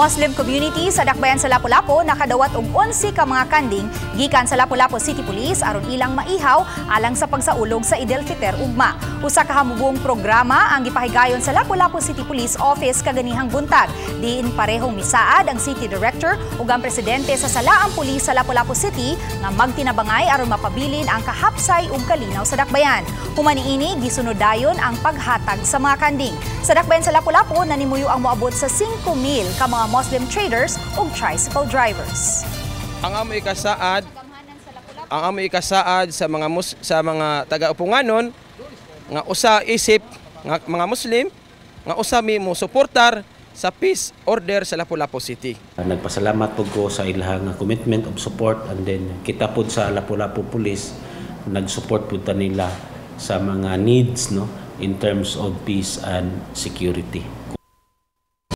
Muslim community sa Dakbayan sa Lapu-Lapu nakadawat og 11 ka mga kanding gikan sa Lapu-Lapu City Police aron ilang maihaw alang sa pagsaulog sa Eid al-Fitr ugma. Usa ka hamugong programa ang gipahigayon sa Lapu-Lapu City Police Office kaganihang buntag. Diin parehong misaad ang City Director ug ang presidente sa Salaang Pulis sa Lapu-Lapu City nga magtinabangay aron mapabilin ang kahapsay ug kalinaw sa Dakbayan. Human niini gisunod dayon ang paghatag sa mga kanding. Sa Dakbayan sa Lapu-Lapu nanimuyo ang moabot sa 5,000 ka mga Muslim traders ug tricycle drivers. Ang amo ikasaad sa mga taga-upunganon nga usa isip nga mga Muslim nga usa mi mo suportar sa peace order sa Lapu-Lapu City. Nagpasalamat pud ko sa ilang commitment of support, and then kita pud sa Lapu-Lapu Police nag-support pud ta nila sa mga needs, no, in terms of peace and security.